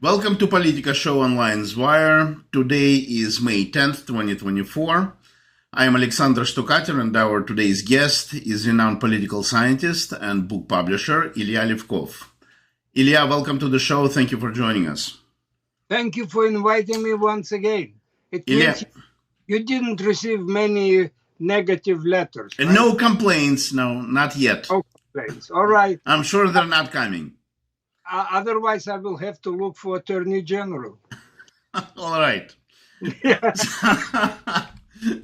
Welcome to Politica Show on Lions Wire. Today is May 10th, 2024. I am Alexander Shtukater, and our today's guest is renowned political scientist and book publisher Ilya Levkov. Ilya, welcome to the show. Thank you for joining us. Thank you for inviting me once again. It means you didn't receive many negative letters, right? No complaints. No, not yet. No complaints. All right. I'm sure they're not coming. Otherwise, I will have to look for Attorney General. All right.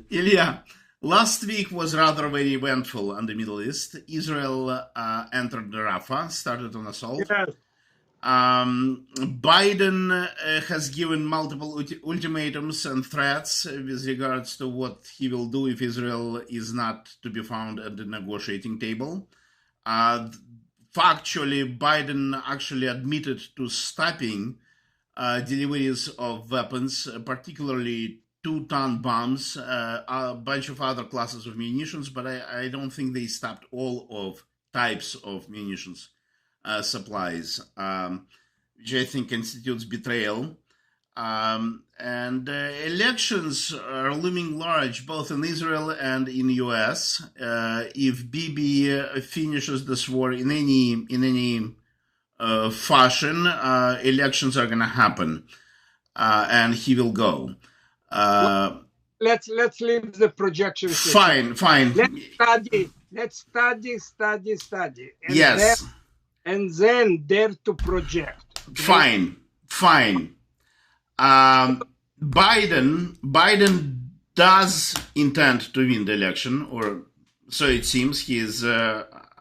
Ilya, last week was rather very eventful in the Middle East. Israel entered Rafah, started an assault. Yes. Biden has given multiple ultimatums and threats with regards to what he will do if Israel is not to be found at the negotiating table. Factually, Biden actually admitted to stopping deliveries of weapons, particularly 2-ton bombs, a bunch of other classes of munitions, but I don't think they stopped all of types of munitions supplies, which I think constitutes betrayal. Elections are looming large, both in Israel and in the U.S. If Bibi finishes this war in any fashion, elections are going to happen, and he will go. Let's leave the projections. Fine. Let's study. And yes. Then dare to project. Fine. Biden does intend to win the election, or so it seems. He is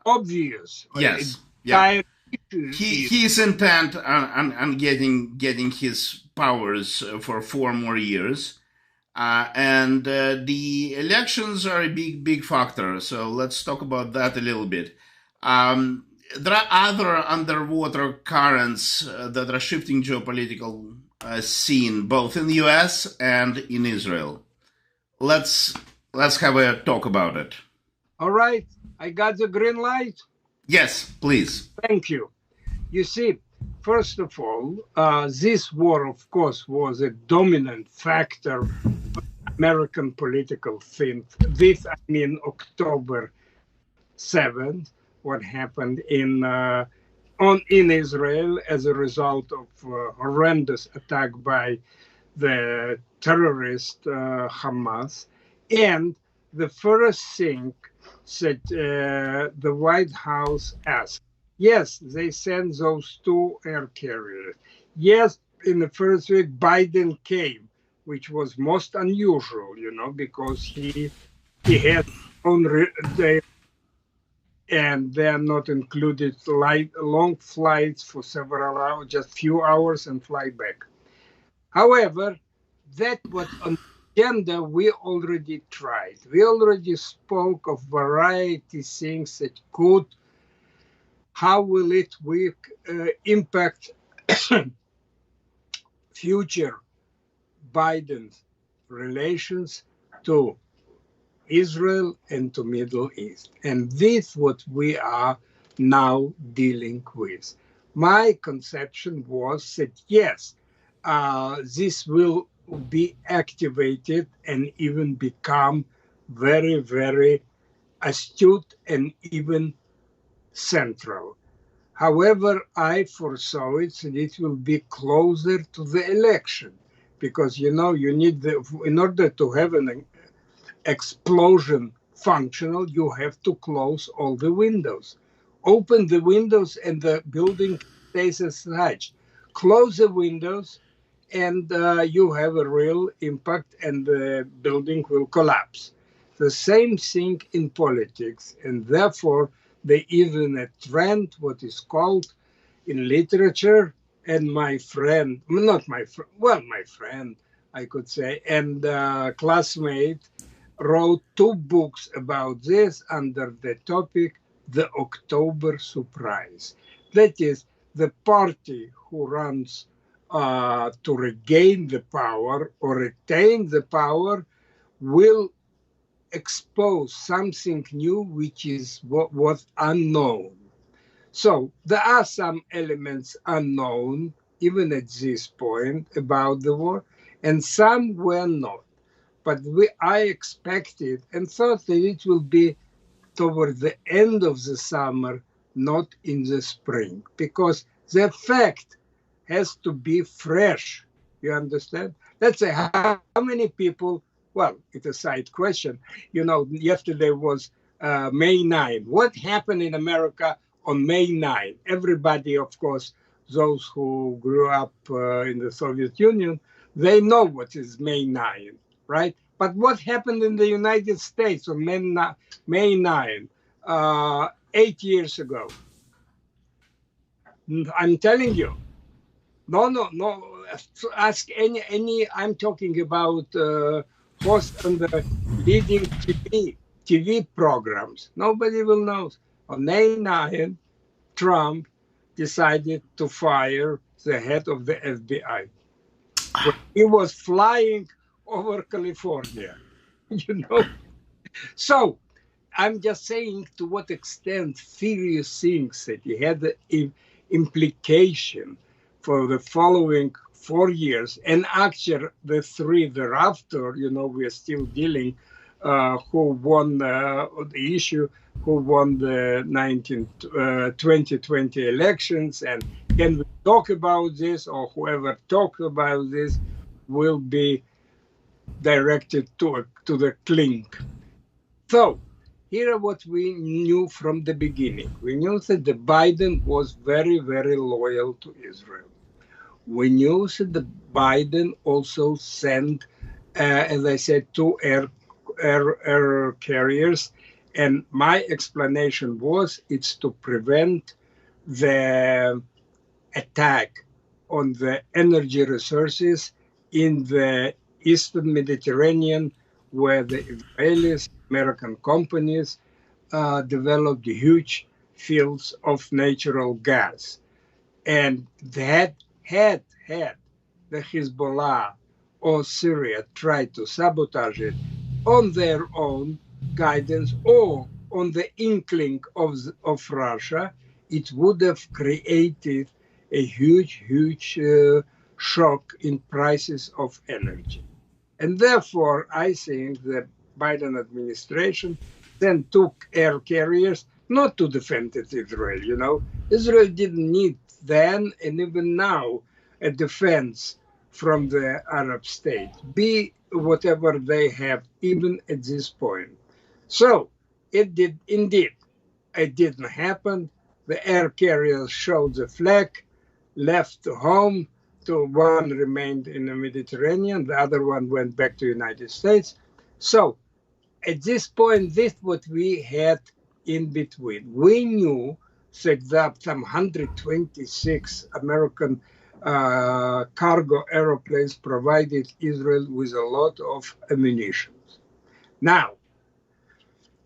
obvious. Yes. Yeah. He is intent on getting his powers for 4 more years, and the elections are a big factor. So let's talk about that a little bit. There are other underwater currents that are shifting geopolitical scene, both in the U.S. and in Israel. Let's have a talk about it. All right. I got the green light? Yes, please. Thank you. You see, first of all, this war, of course, was a dominant factor in American political scene. October 7th. What happened in Israel as a result of horrendous attack by the terrorist Hamas. And the first thing that the White House asked, yes, they sent those 2 air carriers. Yes, in the first week, Biden came, which was most unusual, because he had and they are not included long flights for several hours, just few hours and fly back. However, that was on the agenda we already tried. We already spoke of variety things that could, how will it impact future Biden's relations to Israel and to Middle East. And this is what we are now dealing with. My conception was that, yes, this will be activated and even become very, very astute and even central. However, I foresaw it that it will be closer to the election because, you need in order to have an explosion functional, you have to close all the windows. Open the windows and the building stays as such. Close the windows and you have a real impact and the building will collapse. The same thing in politics, and therefore there is a trend, what is called in literature, and my friend, I could say, and classmate, wrote 2 books about this under the topic, The October Surprise. That is, the party who runs to regain the power or retain the power will expose something new which is what was unknown. So there are some elements unknown even at this point, about the war, and some were not. But I expected and thought that it will be toward the end of the summer, not in the spring, because the effect has to be fresh. You understand? Let's say how many people, well, it's a side question. Yesterday was May 9. What happened in America on May 9? Everybody, of course, those who grew up in the Soviet Union, they know what is May 9, right? But what happened in the United States on May 9, 8 years ago? I'm telling you, no, no, no. Ask any. I'm talking about host on the leading TV programs. Nobody will know. On May 9, Trump decided to fire the head of the FBI when he was flying over California. You know. So I'm just saying to what extent serious things that he had the implication for the following 4 years, and actually the three thereafter, we are still dealing who won the issue, who won the 2020 elections, and can we talk about this, or whoever talks about this will be directed to the clink. So here are what we knew from the beginning. We knew that the Biden was very, very loyal to Israel. We knew that the Biden also sent, as I said, two air carriers. And my explanation was it's to prevent the attack on the energy resources in the Eastern Mediterranean, where the Israelis, American companies, developed huge fields of natural gas. And that had the Hezbollah or Syria tried to sabotage it on their own guidance or on the inkling of Russia, it would have created a huge, huge shock in prices of energy. And therefore, I think the Biden administration then took air carriers not to defend Israel. Israel didn't need then and even now a defense from the Arab states, be whatever they have, even at this point. So it did indeed. It didn't happen. The air carriers showed the flag, left home. One remained in the Mediterranean, the other one went back to the United States. So at this point, this is what we had in between. We knew that some 126 American cargo aeroplanes provided Israel with a lot of ammunition. Now,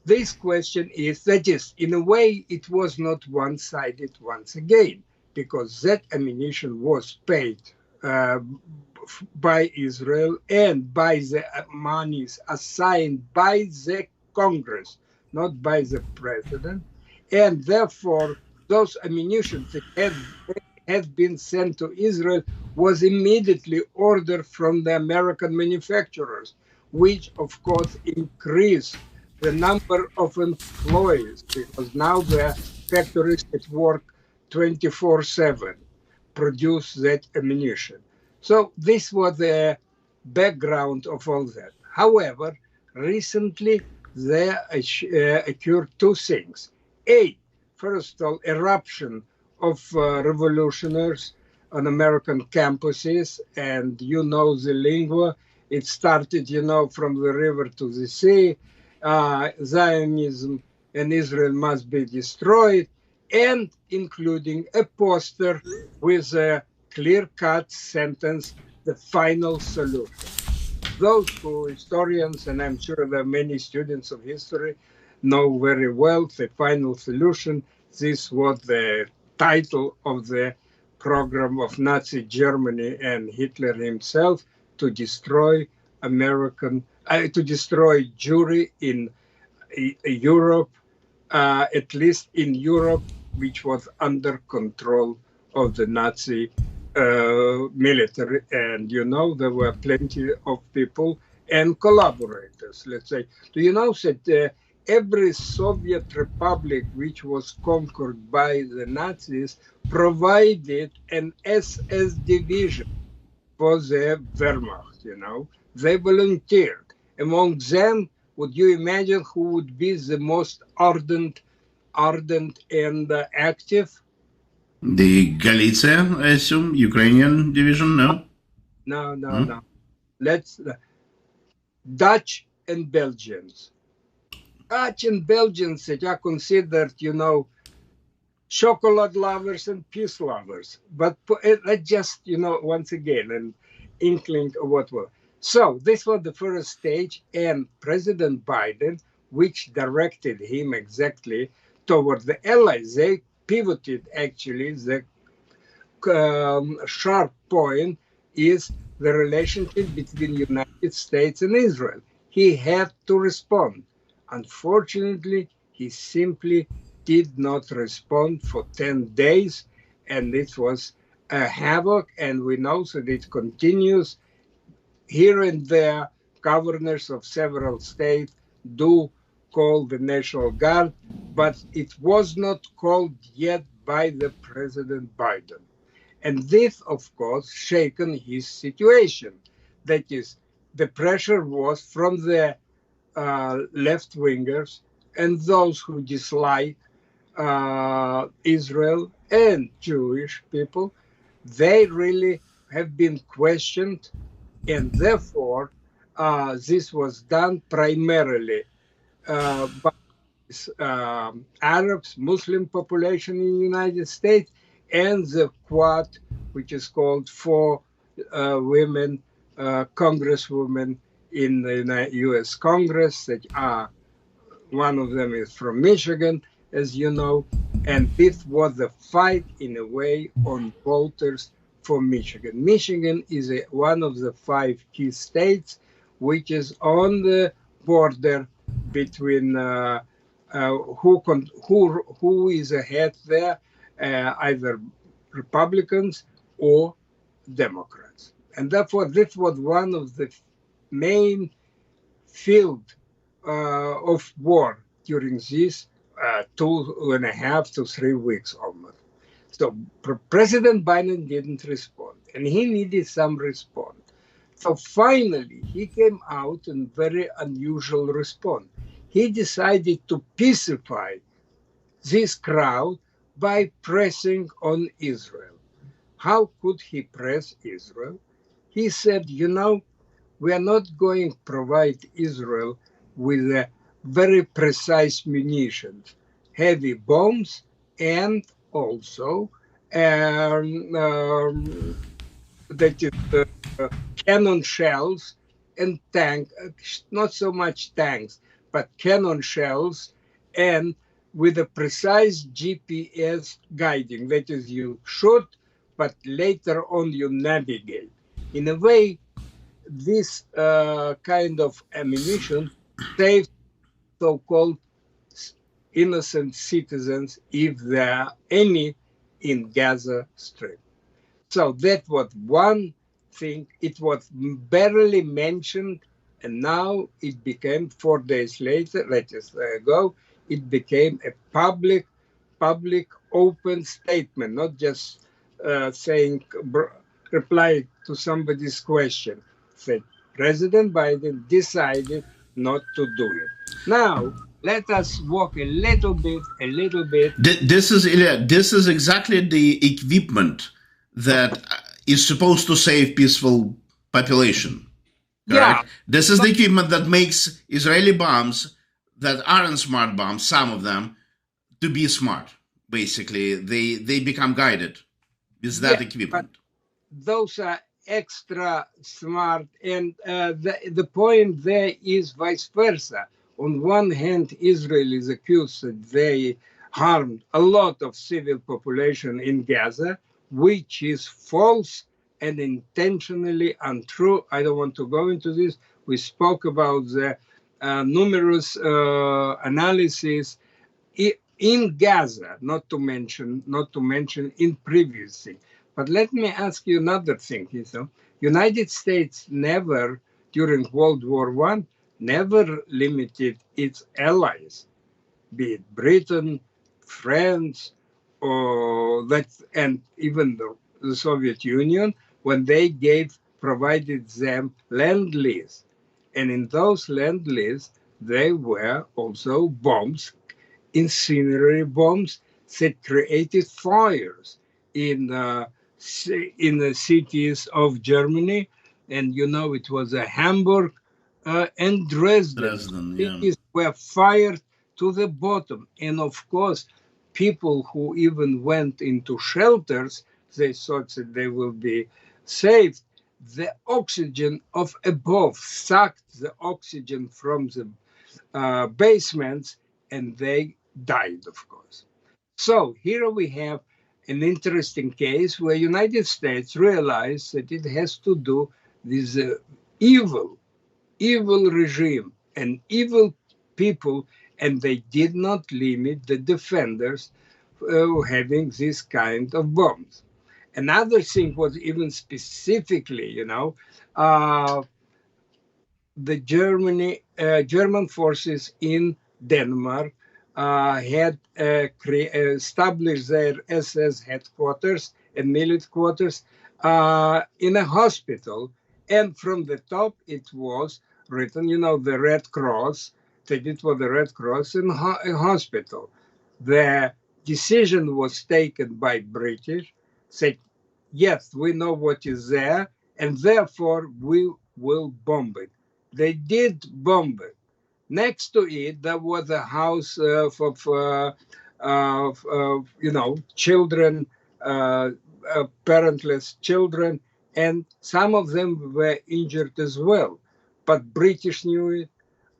this question is that is, in a way, it was not one-sided once again, because that ammunition was paid by Israel and by the monies assigned by the Congress, not by the president. And therefore, those ammunition that had been sent to Israel was immediately ordered from the American manufacturers, which of course increased the number of employees, because now the factories that work 24/7 produce that ammunition. So this was the background of all that. However, recently there occurred two things. First of all, eruption of revolutionaries on American campuses, and the lingua. It started, from the river to the sea. Zionism and Israel must be destroyed, and including a poster with a clear-cut sentence, the final solution. Those who historians, and I'm sure there are many students of history, know very well the final solution. This was the title of the program of Nazi Germany and Hitler himself, to destroy Jewry in Europe, at least in Europe, which was under control of the Nazi military, and there were plenty of people and collaborators. Let's say, do you know that every Soviet republic which was conquered by the Nazis provided an SS division for the Wehrmacht? They volunteered. Among them, would you imagine who would be the most ardent and active? The Galicia, I assume, Ukrainian division, no? No. Let's Dutch and Belgians. Dutch and Belgians that are considered, chocolate lovers and peace lovers. But let's just, once again, an inkling of what was. So this was the first stage, and President Biden, which directed him exactly toward the allies, they pivoted actually. The sharp point is the relationship between United States and Israel. He had to respond. Unfortunately, he simply did not respond for 10 days, and it was a havoc, and we know that it continues. Here and there, governors of several states do call the National Guard, but it was not called yet by the President Biden. And this, of course, shaken his situation. That is, the pressure was from the left-wingers and those who dislike Israel and Jewish people. They really have been questioned, and therefore this was done primarily by Arabs, Muslim population in the United States, and the Quad, which is called four women, congresswomen in the U.S. Congress that are, one of them is from Michigan, as you know, and this was the fight in a way on voters for Michigan. Michigan is one of the 5 key states which is on the border between who is ahead there, either Republicans or Democrats. And therefore, this was one of the main field of war during these 2.5 to 3 weeks almost. So President Biden didn't respond, and he needed some response. So finally, he came out in very unusual response. He decided to pacify this crowd by pressing on Israel. How could he press Israel? He said, we are not going to provide Israel with a very precise munitions, heavy bombs, and also that is cannon shells and not so much tanks, but cannon shells, and with a precise GPS guiding. That is, you shoot, but later on you navigate. In a way, this kind of ammunition saves so-called innocent citizens, if there are any, in Gaza Strip. So that was one thing. It was barely mentioned, and now it became 4 days later, ago, it became a public, open statement, not just saying, reply to somebody's question. That President Biden decided not to do it. Now, let us walk a little bit. This is, Ilya, this is exactly the equipment that is supposed to save peaceful population. Correct? Yeah. This is the equipment that makes Israeli bombs that aren't smart bombs, some of them, to be smart. Basically, they become guided with that equipment. Those are extra smart, and the point there is vice versa. On one hand, Israel is accused that they harmed a lot of civil population in Gaza, which is false and intentionally untrue. I don't want to go into this. We spoke about the numerous analysis in Gaza, not to mention in previous thing. But let me ask you another thing. United States never, during World War One, never limited its allies, be it Britain, France, or and even the Soviet Union, when they provided them land lease. And in those land lease, there were also bombs, incendiary bombs that created fires in in the cities of Germany. And it was Hamburg and Dresden. Dresden, yeah. Cities were fired to the bottom. And of course, people who even went into shelters, they thought that they will be saved. The oxygen of above sucked the oxygen from the basements, and they died, of course. So here we have an interesting case where United States realized that it has to do with evil, evil regime and evil people, and they did not limit the defenders having this kind of bombs. Another thing was even specifically, the German forces in Denmark had established their SS headquarters and military quarters in a hospital, and from the top it was written, the Red Cross, that it was the Red Cross in a hospital. The decision was taken by British, said, yes, we know what is there, and therefore we will bomb it. They did bomb it. Next to it, there was a house children, parentless children, and some of them were injured as well. But British knew it,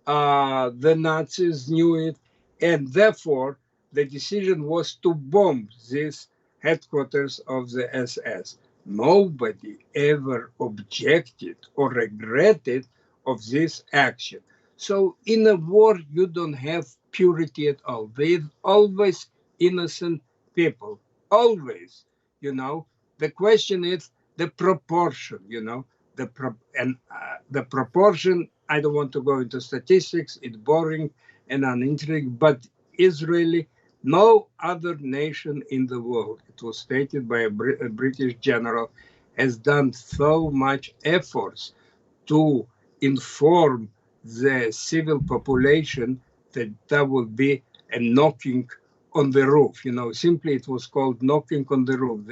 the Nazis knew it, and therefore the decision was to bomb this headquarters of the SS. Nobody ever objected or regretted of this action. So in a war, you don't have purity at all. There's always innocent people, always. The question is the proportion. The proportion. I don't want to go into statistics. It's boring and uninteresting. But Israeli, no other nation in the world, it was stated by a British general, has done so much efforts to inform the civil population that there will be a knocking on the roof. Simply it was called knocking on the roof.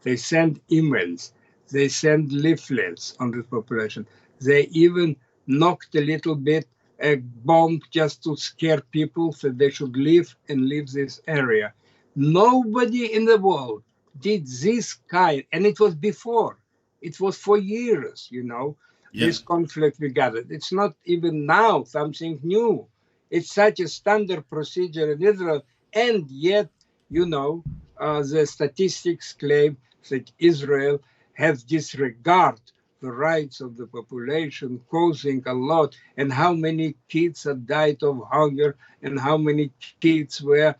They sent emails, they sent leaflets on the population. They even knocked a little bit a bomb just to scare people so they should leave this area. Nobody in the world did this kind, and it was before. It was for years, this conflict we gathered. It's not even now something new. It's such a standard procedure in Israel, and yet, the statistics claim that Israel has disregarded the rights of the population, causing a lot, and how many kids have died of hunger, and how many kids were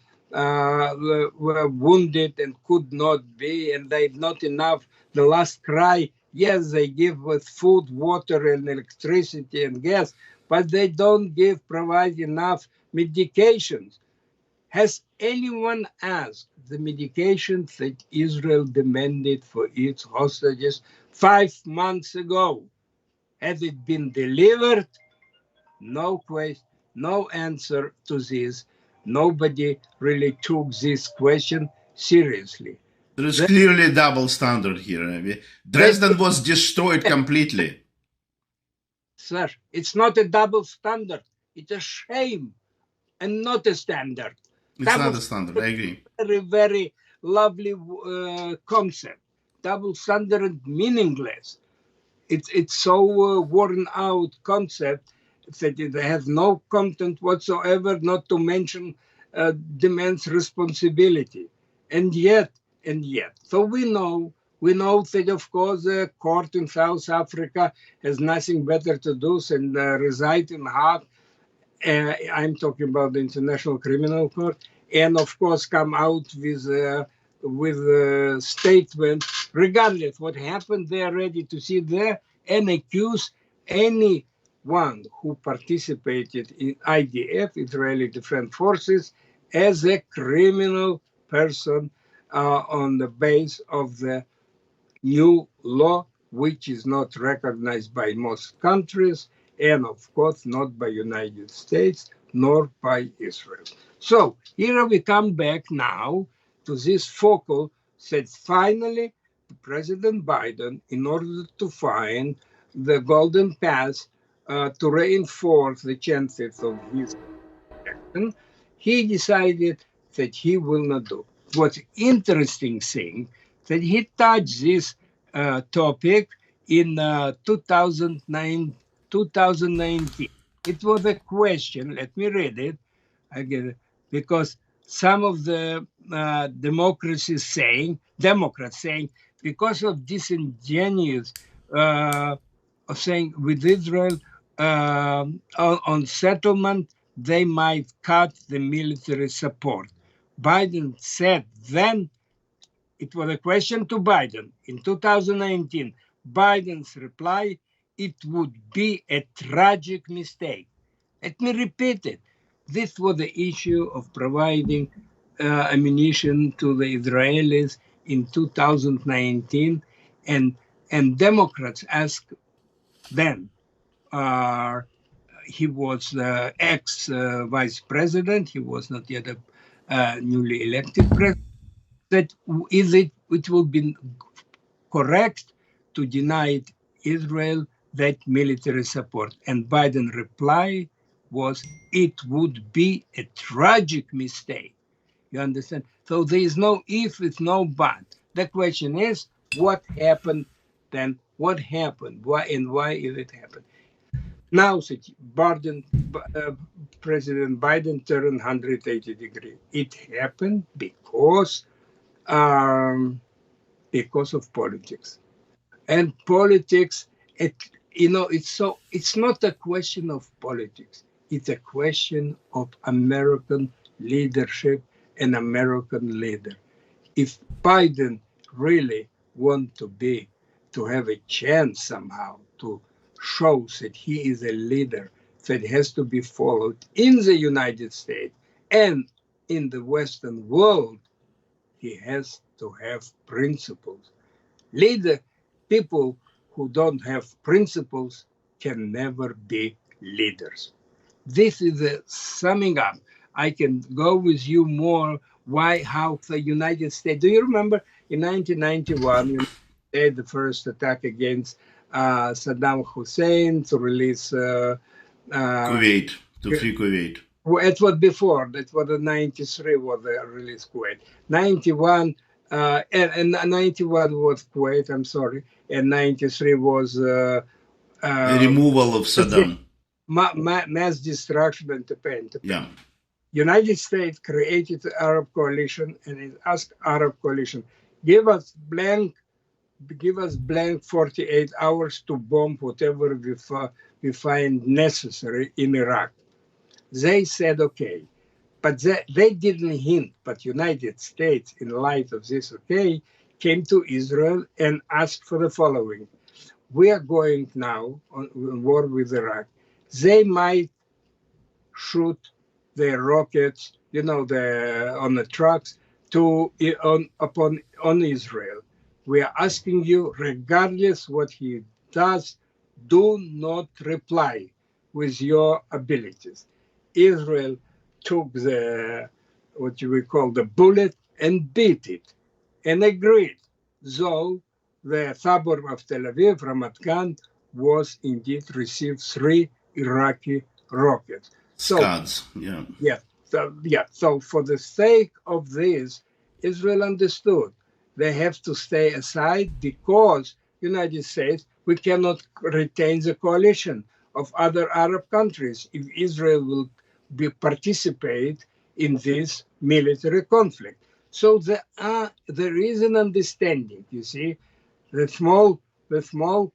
wounded and could not be, and they had not enough. The last cry, yes, they give with food, water, and electricity and gas, but they don't provide enough medications. Has anyone asked the medications that Israel demanded for its hostages 5 months ago? Has it been delivered? No question, no answer to this. Nobody really took this question seriously. There is clearly a double standard here. Dresden was destroyed completely. Sir, it's not a double standard. It's a shame and not a standard. It's not a standard, I agree. Very, very lovely concept. Double standard, meaningless. It's so worn out concept that it has no content whatsoever, not to mention demands responsibility. And yet. So we know that, of course, the court in South Africa has nothing better to do than reside in Hague. I'm talking about the International Criminal Court, and of course come out with a statement, regardless what happened, they are ready to sit there and accuse anyone who participated in IDF, Israeli Defense Forces, as a criminal person on the base of the new law, which is not recognized by most countries, and of course not by United States nor by Israel. So here we come back now to this focal that finally President Biden, in order to find the golden path to reinforce the chances of his election, he decided that he will not do. What's interesting thing that he touched this topic in 2019. It was a question. Let me read it again, because some of the Democrats saying, because of disingenuous of saying with Israel on settlement, they might cut the military support. Biden said then, it was a question to Biden in 2019. Biden's reply, it would be a tragic mistake. Let me repeat it. This was the issue of providing ammunition to the Israelis in 2019, and Democrats asked then. He was the ex-vice president. He was not yet a newly elected president. That is it will be correct to deny Israel that military support. And Biden's reply was, it would be a tragic mistake. You understand? So there is no if, it's no but. The question is, what happened then? What happened? Why and why is it happened? Now, President Biden turned 180 degrees. It happened because of politics. And politics, it's not a question of politics. It's a question of American leadership and American leader. If Biden really want to have a chance somehow to show that he is a leader that has to be followed in the United States and in the Western world, he has to have principles. People who don't have principles can never be leaders. This is a summing up. I can go with you more how the United States. Do you remember in 1991, the first attack against Saddam Hussein to release Kuwait, to free Kuwait. It was before. That was the 93 was the release Kuwait. 91 and 91 was Kuwait. I'm sorry, and 93 was the removal of Saddam. Mass destruction and Japan. Yeah. United States created the Arab coalition and it asked Arab coalition, give us blank 48 hours to bomb whatever we find necessary in Iraq. They said, okay, but they didn't hint, but United States, in light of this, okay, came to Israel and asked for the following. We are going now on war with Iraq. They might shoot their rockets, on the trucks on Israel. We are asking you, regardless what he does, do not reply with your abilities. Israel took what you would call the bullet and beat it and agreed. Though the suburb of Tel Aviv, Ramat Gan, was indeed received 3 Iraqi rockets. Scuds, yeah. So for the sake of this, Israel understood they have to stay aside because United States, we cannot retain the coalition of other Arab countries if Israel will participate in this military conflict. So there is an understanding, you see, the small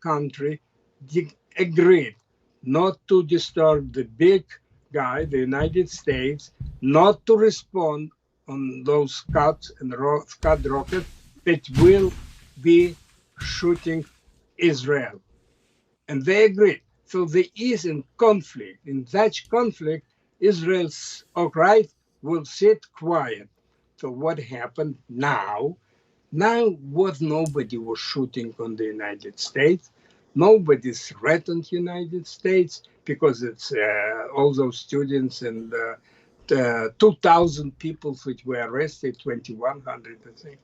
country agreed not to disturb the big guy, the United States, not to respond on those Scud and Scud rockets that will be shooting Israel. And they agreed. So there is a conflict. In such conflict, Israel's all right will sit quiet. So what happened now? Now what nobody was shooting on the United States. Nobody threatened United States because it's all those students and 2,000 people which were arrested, 2,100, I think,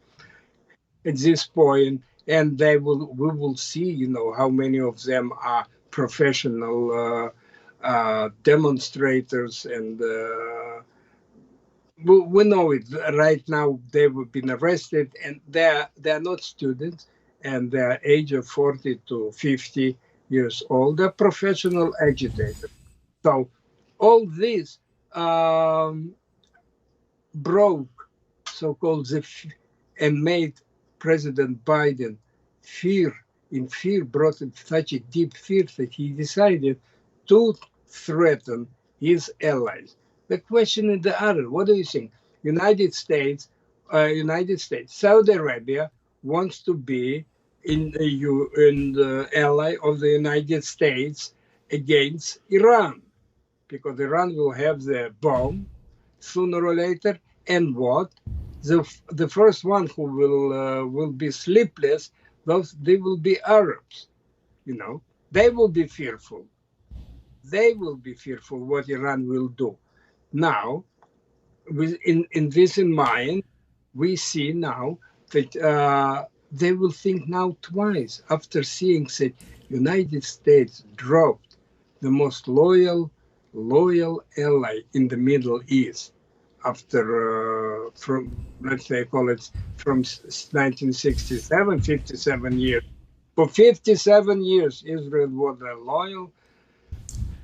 at this point, and we will see, how many of them are professional demonstrators, and we know it right now. They've been arrested, and they're not students, and they're age of 40 to 50 years old. They're professional agitators. So all this broke so-called and made President Biden brought him such a deep fear that he decided to threaten his allies. The question is the other. What do you think? United States, Saudi Arabia wants to be in the ally of the United States against Iran, because Iran will have the bomb sooner or later, and what? The first one who will be sleepless, they will be Arabs. They will be fearful. They will be fearful what Iran will do. Now, in this in mind, we see now that they will think now twice after seeing that United States dropped the most loyal ally in the Middle East after let's say call it from 1967, 57 years. For 57 years, Israel was a loyal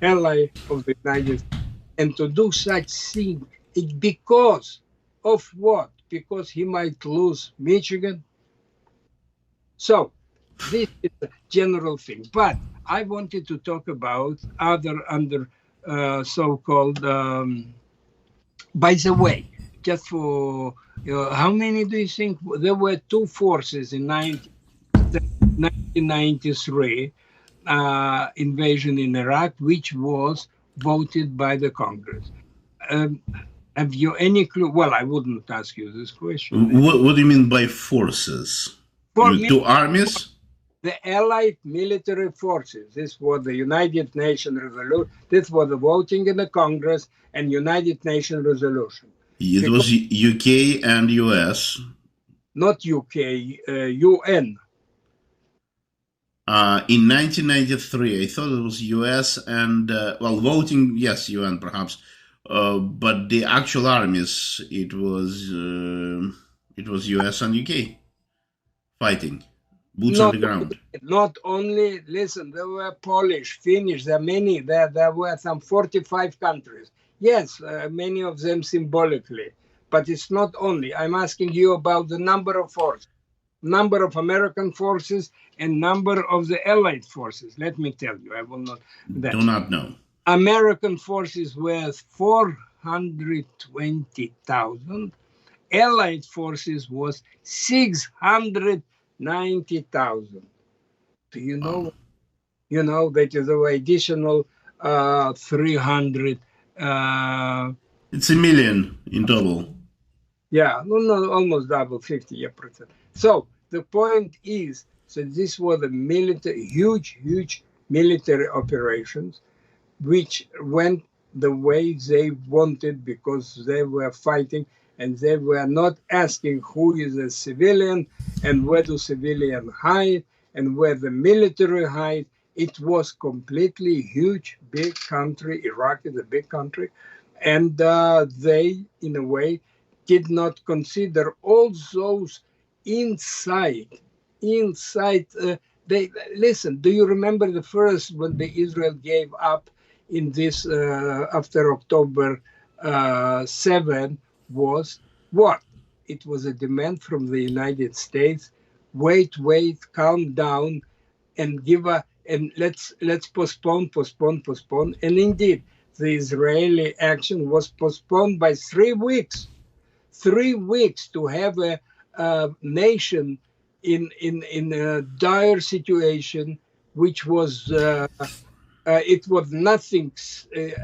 ally of the United States. And to do such thing, it's because of what? Because he might lose Michigan. So this is a general thing. But I wanted to talk about other under so-called, by the way, just for, how many do you think? There were two forces in 1993 invasion in Iraq, which was voted by the Congress. Have you any clue? Well, I wouldn't ask you this question. What do you mean by forces? Two armies? The Allied military forces. This was the United Nations resolution. This was the voting in the Congress and United Nations resolution. It was UK and US. Not UK, UN. In 1993, I thought it was US and, voting, yes, UN perhaps. But the actual armies, it was US and UK fighting. Boots on the ground. Not only, listen, there were Polish, Finnish, there were some 45 countries. Yes, many of them symbolically, but it's not only. I'm asking you about the number of forces, number of American forces and number of the Allied forces. Let me tell you, I will not. Do not know. American forces were 420,000. Allied forces was 690,000. Do you know? Wow. You know, that is an additional 300. It's a million in total. Yeah, no, almost double, 50%. So the point is that this was a huge military operations, which went the way they wanted because they were fighting and they were not asking who is a civilian and where do civilians hide and where the military hide. It was completely huge, big country. Iraq is a big country. And they, in a way, did not consider all those inside. They listen. Do you remember the first when the Israel gave up in this after October 7 was what? It was a demand from the United States. Wait, calm down, and let's postpone. And indeed, the Israeli action was postponed by 3 weeks. 3 weeks to have a nation in a dire situation, which was it was nothing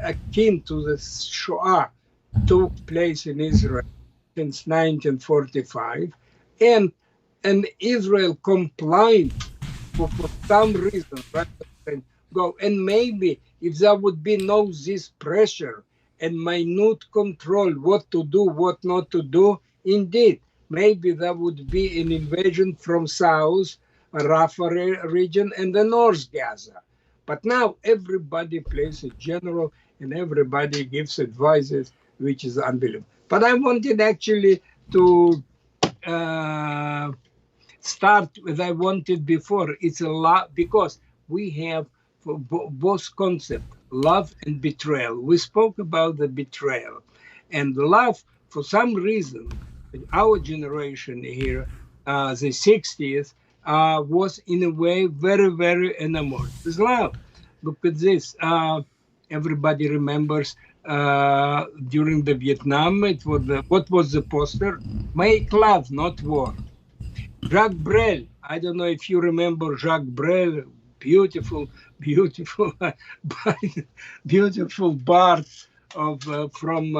akin to the Shoah took place in Israel since 1945, and and Israel complied for some reason rather than go. And maybe if there would be no this pressure and minute control, what to do, what not to do, indeed, maybe there would be an invasion from south, Rafah region, and the North Gaza. But now everybody plays a general and everybody gives advices, which is unbelievable. But I wanted actually to uh, start with I wanted before. It's a lot because we have both concepts, love and betrayal. We spoke about the betrayal and love. For some reason, our generation here, the 60s, was in a way very, very enamored with love. Look at this. Everybody remembers during the Vietnam, it was what was the poster? Make love, not war. Jacques Brel. I don't know if you remember Jacques Brel, beautiful, beautiful, beautiful bard of from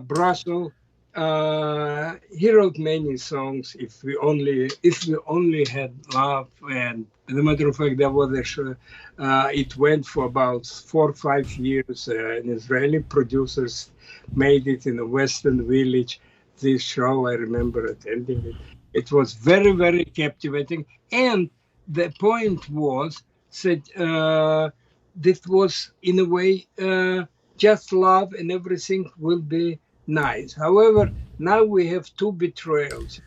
Brussels. He wrote many songs. If we only had love, and as a matter of fact, there was a show, it went for about 4 or 5 years. And Israeli producers made it in a Western village. This show, I remember attending it. It was very, very captivating. And the point was that this was, in a way, just love and everything will be nice. However, now we have two betrayals.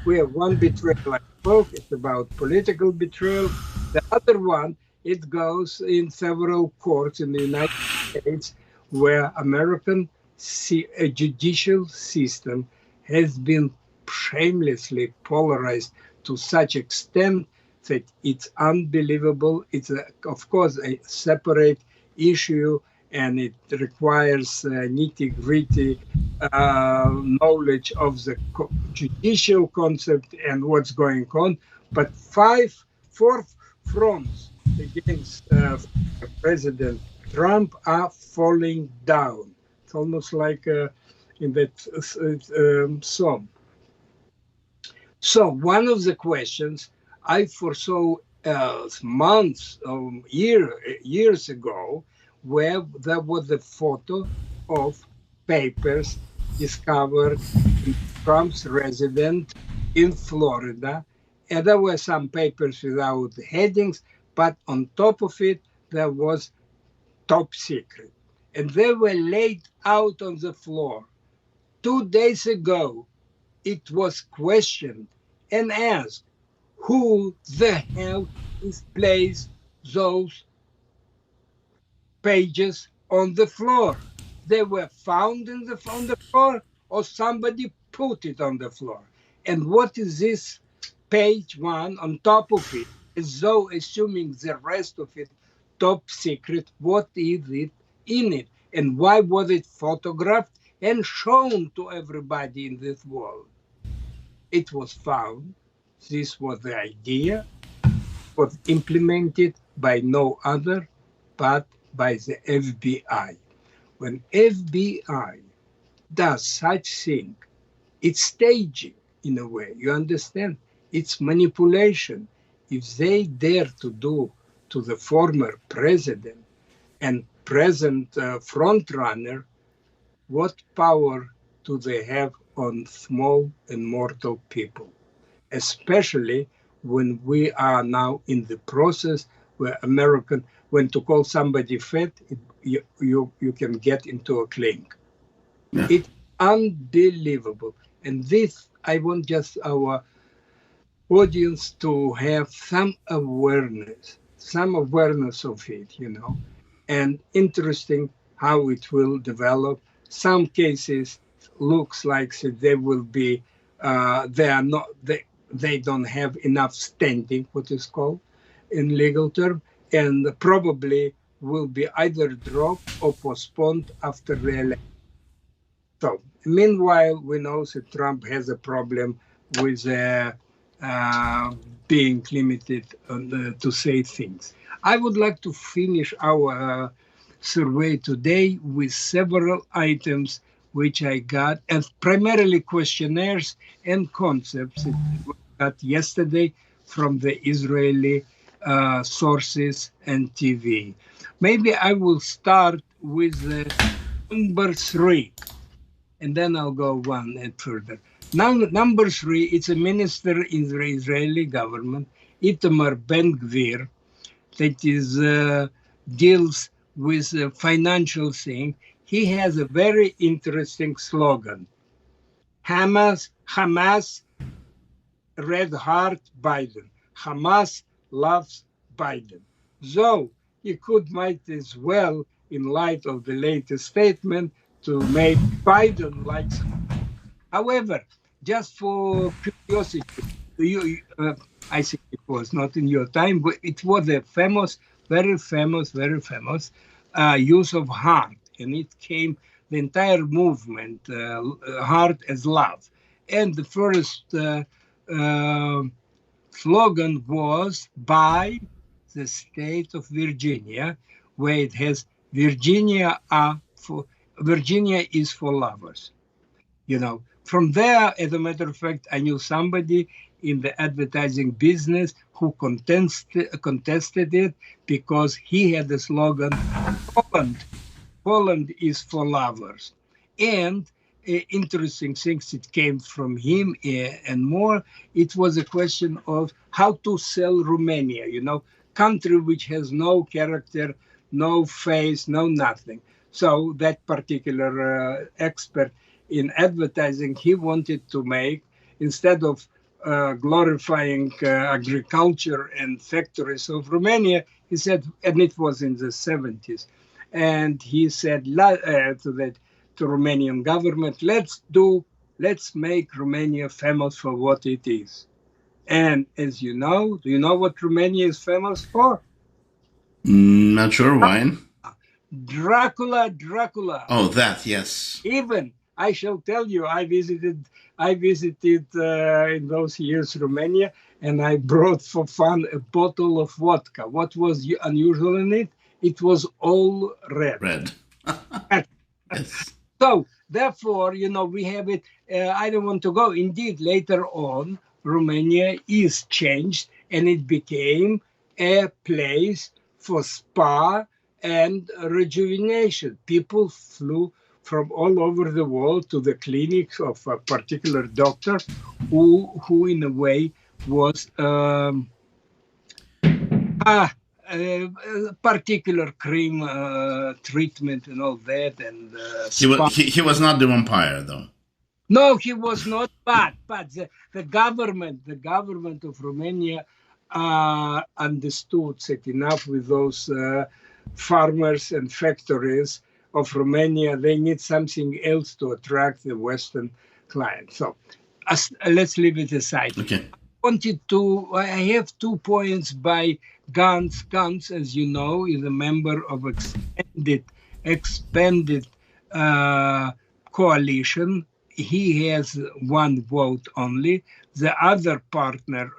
We have one betrayal I spoke, it's about political betrayal. The other one, it goes in several courts in the United States where American judicial system has been shamelessly polarized to such extent that it's unbelievable. It's, of course, a separate issue, and it requires nitty-gritty knowledge of the judicial concept and what's going on. But four fronts against President Trump are falling down. It's almost like in that song. So one of the questions I foresaw months, years ago, where there was a photo of papers discovered in Trump's residence in Florida. And there were some papers without headings, but on top of it, there was top secret. And they were laid out on the floor. 2 days ago, it was questioned and asked, who the hell is placed those pages on the floor? They were found on the floor, or somebody put it on the floor. And what is this page one on top of it? As though assuming the rest of it top secret, what is it in it? And why was it photographed and shown to everybody in this world? It was found, this was the idea, was implemented by no other but by the FBI. When FBI does such thing, it's staging in a way, you understand? It's manipulation. If they dare to do to the former president and present frontrunner, what power do they have on small and mortal people? Especially when we are now in the process where when to call somebody fat, you can get into a clinic. Yeah. It's unbelievable. And this, I want just our audience to have some awareness of it, and interesting how it will develop. Some cases looks like they will be, they don't have enough standing, what is called in legal term, and probably will be either dropped or postponed after the election. So, meanwhile, we know that Trump has a problem with being limited to say things. I would like to finish our survey today with several items which I got, and primarily questionnaires and concepts that we got yesterday from the Israeli sources and TV. Maybe I will start with the number three, and then I'll go one and further. Now, number three, it's a minister in the Israeli government, Itamar Ben-Gvir, that is deals with a financial thing. He has a very interesting slogan: Hamas, Red Heart, Biden. Hamas loves Biden. So he might as well, in light of the latest statement, to make Biden likes. However, just for curiosity, I think it was not in your time, but it was a very famous use of heart. And it came, the entire movement, heart as love. And the first slogan was by the state of Virginia, where it has Virginia is for lovers. From there, as a matter of fact, I knew somebody in the advertising business who contested it because he had the slogan, Poland is for lovers. And interesting things, it came from him and more. It was a question of how to sell Romania, country which has no character, no face, no nothing. So that particular expert in advertising, he wanted to make, instead of glorifying agriculture and factories of Romania, he said, and it was in the 70s, and he said to Romanian government, let's make Romania famous for what it is. And as you know, do you know what Romania is famous for? Not sure why. Dracula. Oh, that, yes. Even I shall tell you, I visited in those years Romania, and I brought for fun a bottle of vodka. What was unusual in it? It was all red. Yes. So therefore, we have it. I don't want to go. Indeed, later on, Romania is changed, and it became a place for spa and rejuvenation. People flew from all over the world to the clinics of a particular doctor who in a way was particular cream treatment and all that. And he was not the vampire, though. No, he was not. But the government of Romania understood that enough with those farmers and factories of Romania. They need something else to attract the Western client. So let's leave it aside. Okay. I have 2 points by Gantz. Gantz, as you know, is a member of expanded coalition. He has one vote only. The other partner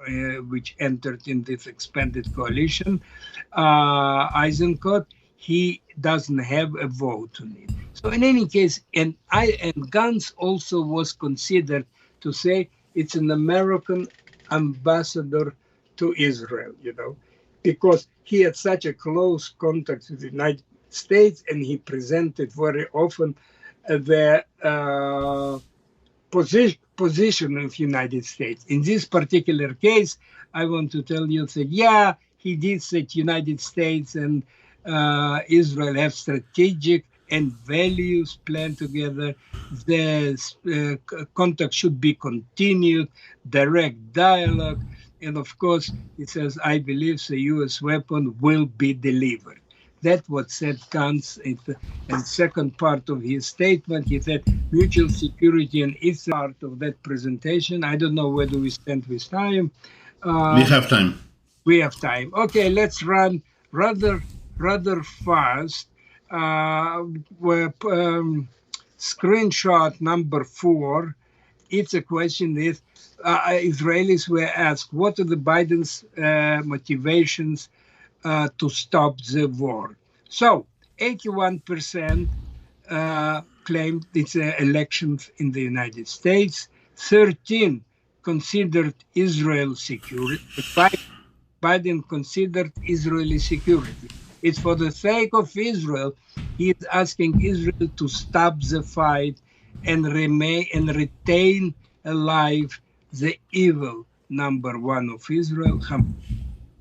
which entered in this expanded coalition, Eisenkot, he doesn't have a vote on it. So in any case, and Gantz also was considered to say it's an American ambassador to Israel, because he had such a close contact with the United States, and he presented very often the position of the United States. In this particular case, I want to tell you that, he did say United States and Israel have strategic and values planned together. The contact should be continued, direct dialogue. And of course, it says, I believe the U.S. weapon will be delivered. That's what said Gantz in the second part of his statement. He said mutual security and it's part of that presentation. I don't know whether we stand with time. We have time. We have time. Okay, let's run rather fast. screenshot number 4. It's a question that Israelis were asked, what are the Biden's motivations to stop the war? So 81% claimed it's elections in the United States. 13 considered Israel security. Biden considered Israeli security. It's for the sake of Israel. He is asking Israel to stop the fight and remain and retain alive the evil number one of Israel.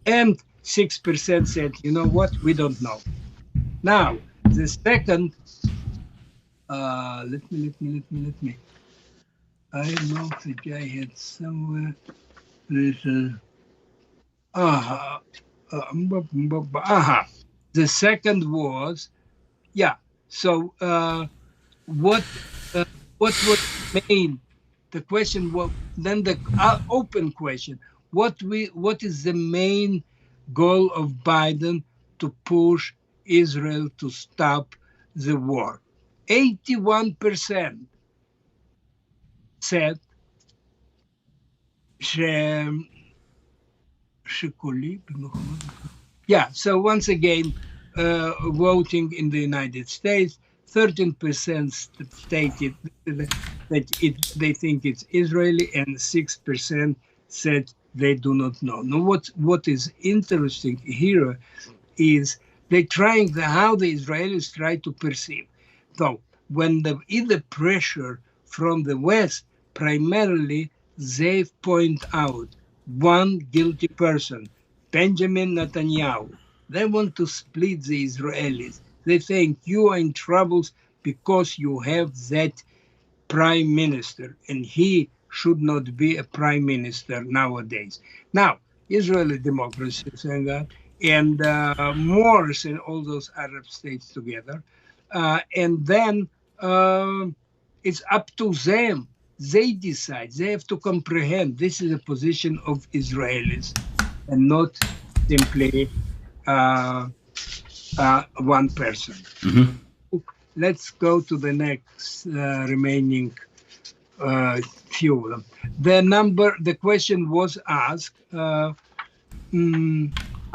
And 6% said, you know what, we don't know. Now, the second, let me. I know that I had somewhere. The second was, yeah. So what was main? The question was then the open question. What is the main goal of Biden to push Israel to stop the war? 81% said yeah, so once again, voting in the United States, 13% stated that they think it's Israeli, and 6% said they do not know. Now, what is interesting here is how the Israelis try to perceive. So when either pressure from the West, primarily they point out one guilty person, Benjamin Netanyahu. They want to split the Israelis. They think you are in troubles because you have that prime minister, and he should not be a prime minister nowadays. Now, Israeli democracy is saying that, and Morris and all those Arab states together. And then it's up to them. They decide. They have to comprehend this is a position of Israelis and not simply one person. Mm-hmm. Let's go to the next remaining few of them. The question was asked, how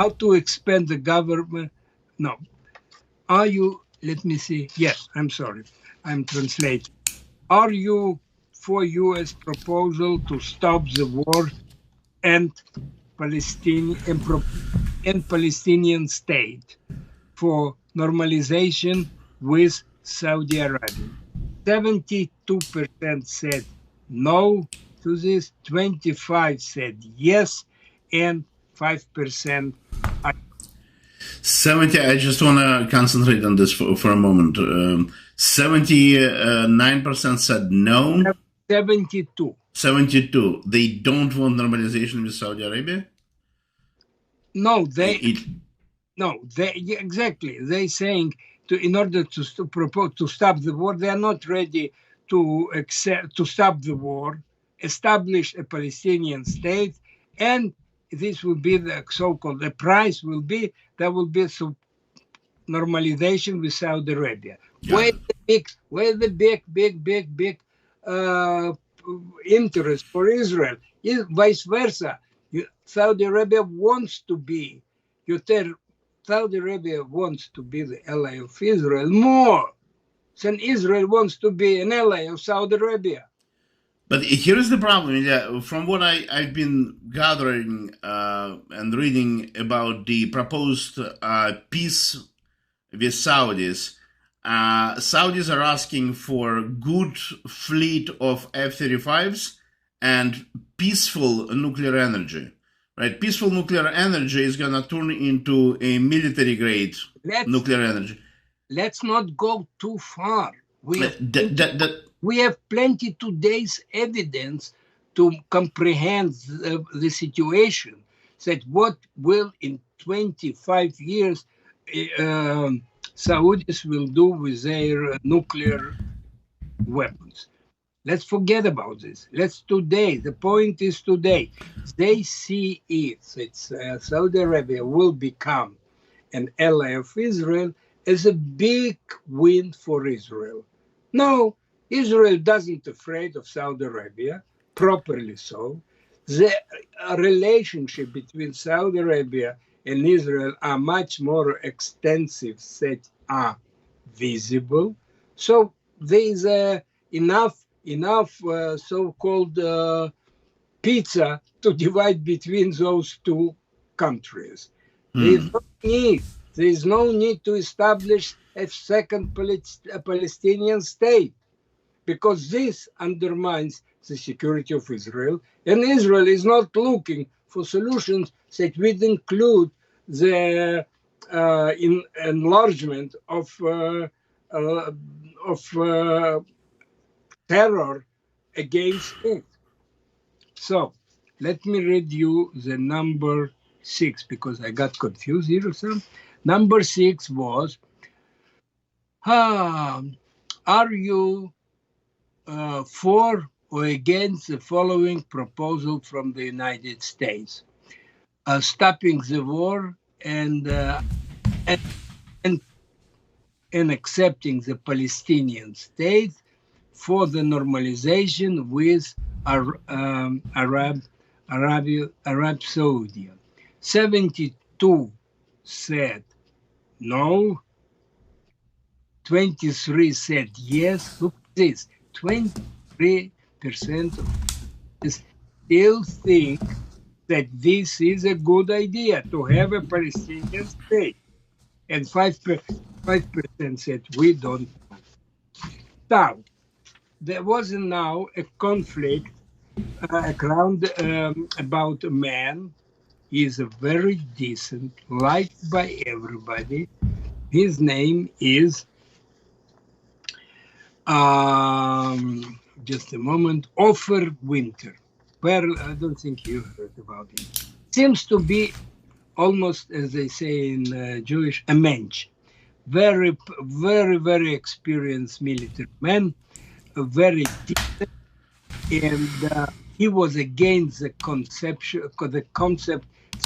to expand the government. No. Are you, let me see. Yes, I'm sorry. I'm translating. Are you for U.S. proposal to stop the war and Palestinian state for normalization with Saudi Arabia? 72% said no to this, 25% said yes, and 5% 70, I just want to concentrate on this for a moment. 79% said no. 72. 72. They don't want normalization with Saudi Arabia? No, exactly. They saying in order to propose to stop the war, they are not ready to stop the war, establish a Palestinian state, and this will be the so-called, the price will be, there will be some normalization with Saudi Arabia. Where the big interest for Israel is vice versa. Saudi Arabia wants to be, Saudi Arabia wants to be the ally of Israel more than Israel wants to be an ally of Saudi Arabia. But here is the problem. Yeah, from what I've been gathering and reading about the proposed peace with Saudis, Saudis are asking for good fleet of F-35s and peaceful nuclear energy. Right, peaceful nuclear energy is going to turn into a military-grade nuclear energy. Let's not go too far. We have plenty today's evidence to comprehend the situation. That what will in 25 years Saudis will do with their nuclear weapons. Let's forget about this. Today. The point is today. They see it that Saudi Arabia will become an ally of Israel as a big win for Israel. No, Israel doesn't afraid of Saudi Arabia, properly so. The relationship between Saudi Arabia and Israel are much more extensive that are visible. So there is enough so-called pizza to divide between those two countries. There is no need. There is no need to establish a second Palestinian state because this undermines the security of Israel, and Israel is not looking for solutions that would include the enlargement uh, of terror against it. So let me read you the number 6 because I got confused here or something. Number 6 was, ah, are you for or against the following proposal from the United States? Stopping the war and, and accepting the Palestinian state for the normalization with Arab Saudi. 72 said no, 23 said yes. Look at this, 23% of us still think that this is a good idea to have a Palestinian state, and 5% said we don't. Now, there was now a conflict around about a man. He is a very decent, liked by everybody. His name is, just a moment, Ofer Winter. Well, I don't think you heard about him. Seems to be almost, as they say in Jewish, a mensch. Very, very, very experienced military man, very decent, and he was against the concept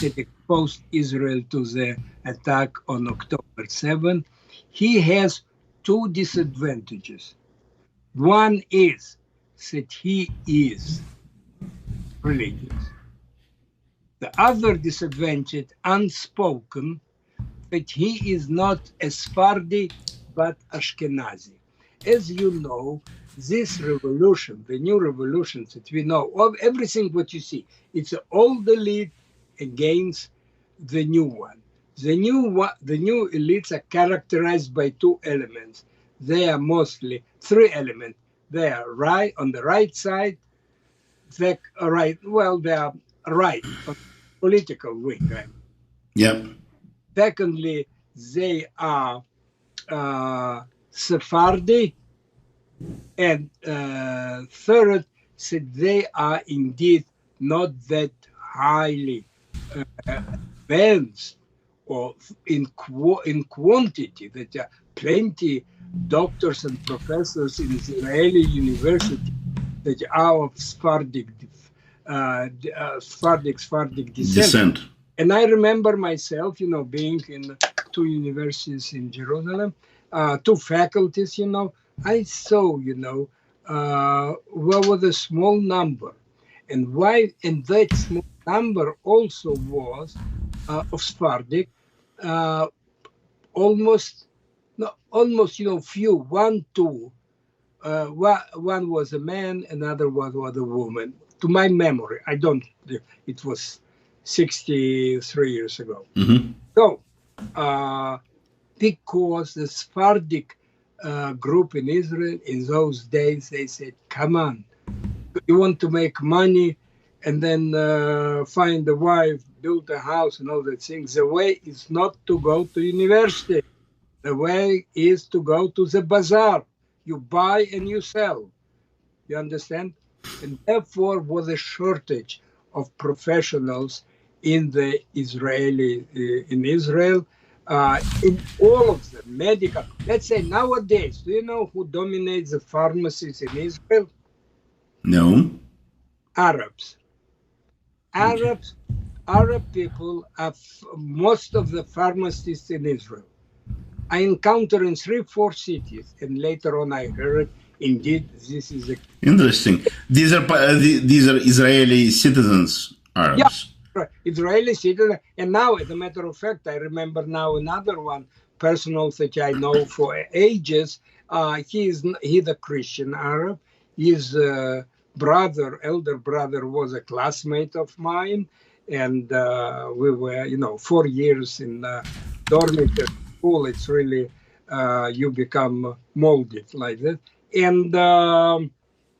that exposed Israel to the attack on October 7. He has two disadvantages. One is that he is religious. The other disadvantage, unspoken, that he is not a Sephardi but Ashkenazi. As you know, this revolution, the new revolutions that we know of, everything what you see, it's an old elite against the new one. The new elites are characterized by two elements. They are mostly three elements. They are right on the right side. They are right. Well, they are right on the political wing. Right? Yep. Secondly, they are Sephardi, and third, said they are indeed not that highly advanced or in quantity. That there are plenty doctors and professors in Israeli university that are of Sephardic descent. And I remember myself, being in two universities in Jerusalem, two faculties, I saw, what was a small number. And why? And that small number also was of Sephardic, almost, few, one, two. One was a man, another was a woman. To my memory, it was 63 years ago. Mm-hmm. So, because the Sephardic group in Israel in those days, they said, come on, you want to make money and then find a wife, build a house and all that things. The way is not to go to university. The way is to go to the bazaar. You buy and you sell. You understand? And therefore was a shortage of professionals in the in Israel, in all of them, medical. Let's say nowadays, do you know who dominates the pharmacies in Israel? No. Arabs. Arab people are most of the pharmacists in Israel. I encountered in 3-4 cities, and later on I heard, indeed, this is a... Interesting. These are Israeli citizens, Arabs. Yeah, Israeli citizen. And now, as a matter of fact, I remember now another one, personal that I know for ages. He's a Christian Arab. His brother, elder brother, was a classmate of mine, and we were, 4 years in dormitory school. It's really you become molded like that. And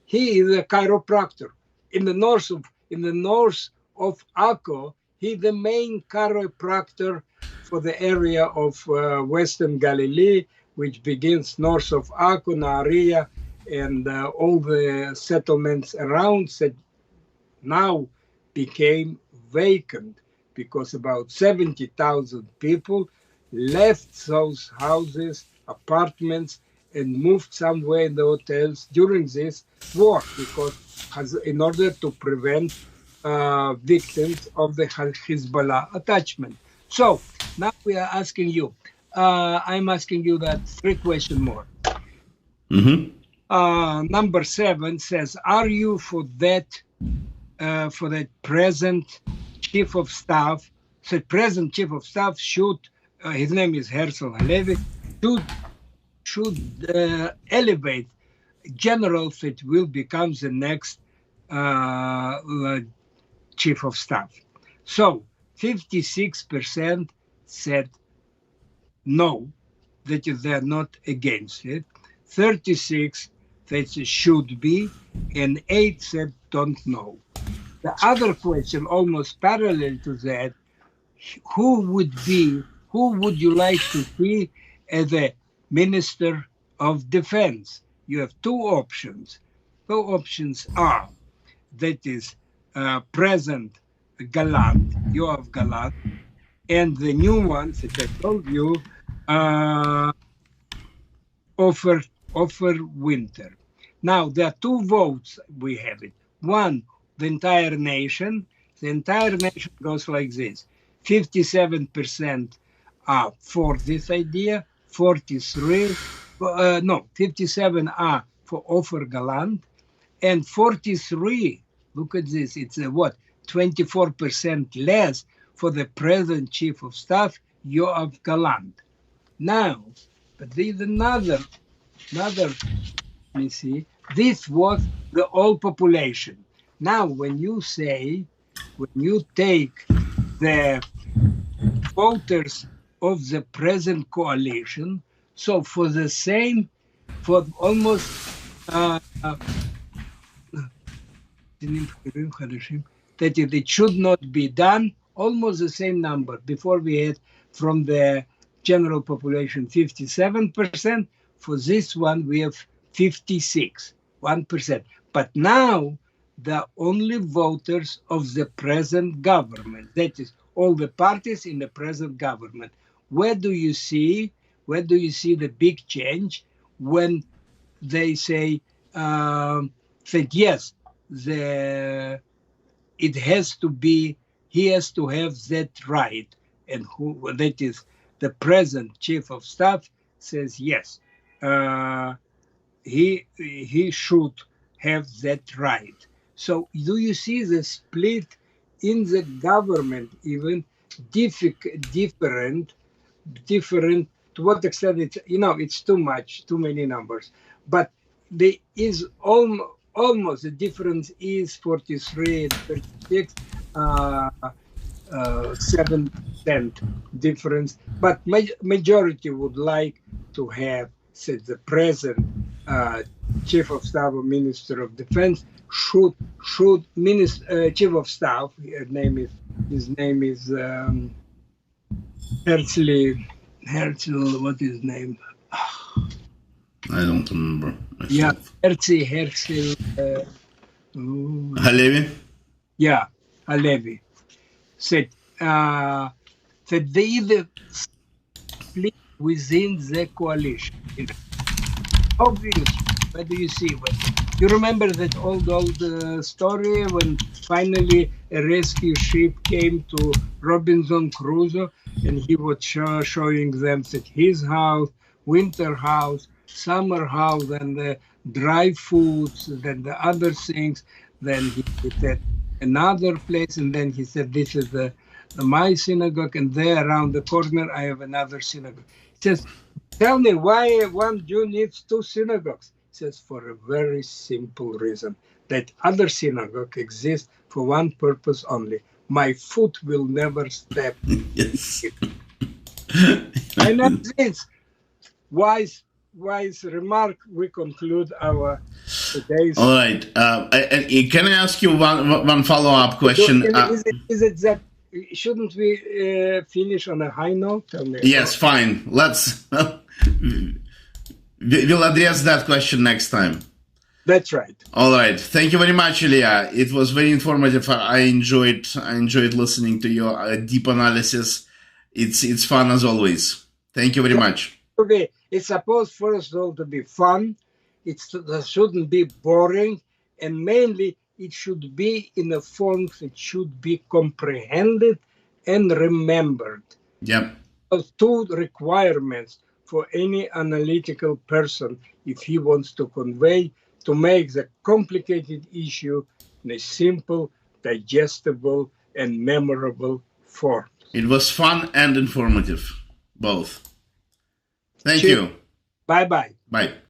he is a chiropractor in the north of Akko. He's the main chiropractor for the area of Western Galilee, which begins north of Akko, Nahariya, and all the settlements around that now became vacant because about 70,000 people left those houses, apartments, and moved somewhere in the hotels during this war, because in order to prevent victims of the Hezbollah attachment. So now we are asking you, I'm asking you that 3 questions more. Number 7 says, are you for that present chief of staff? So present chief of staff should, his name is Herzl Halevi, should elevate generals that will become the next chief of staff. So 56% said no, that is, they're not against it. 36 that it should be, and 8 said don't know. The other question, almost parallel to that, who would you like to see as a Minister of Defense? You have 2 options. 2 options are, that is, present Gallant, Yoav Gallant, and the new ones that I told you, Offer Winter. Now, there are 2 votes we have it. One, the entire nation. The entire nation goes like this. 57% are for this idea, 57 are for Offer Gallant, and 43, look at this, it's 24% less for the present chief of staff, Yoav Gallant. Now, but there's another, let me see, this was the whole population. Now, when you take the voters of the present coalition, so for almost that it should not be done, almost the same number. Before we had from the general population 57%, for this one we have 1%. But now the only voters of the present government, that is all the parties in the present government. Where do you see the big change when they say that yes, it has to be, he has to have that right, and that is the present chief of staff says yes, he should have that right. So do you see the split in the government even different? To what extent it's too much, too many numbers, but there is almost the difference is 43 and 36, 7% difference, but majority would like to have, said the present chief of staff or minister of defense should chief of staff. His name is Herzl. What is his name? I don't remember. Yeah, Herzl. Halevi? Yeah, Halevi said that they either split within the coalition. Obviously, what do you see? You remember that old story when finally a rescue ship came to Robinson Crusoe, and he was showing them that his house, winter house, summer house, and the dry foods, then the other things. Then he said another place, and then he said, "This is my synagogue, and there around the corner I have another synagogue." He says, "Tell me why one Jew needs two synagogues?" He says, "For a very simple reason, that other synagogue exists for one purpose only. My foot will never step." Yes. And on this wise remark, we conclude our today's. All right. Can I ask you one follow-up question? Is it that shouldn't we finish on a high note? Tell me. Yes, fine. Let's. We'll address that question next time. That's right. All right. Thank you very much, Ilya. It was very informative. I enjoyed listening to your deep analysis. It's fun as always. Thank you very much. Okay. It's supposed for us all to be fun. It shouldn't be boring, and mainly it should be in a form that should be comprehended and remembered. Yep. Those two requirements for any analytical person if he wants to convey, to make the complicated issue in a simple, digestible, and memorable form. It was fun and informative, both. Thank you. Bye-bye. Bye.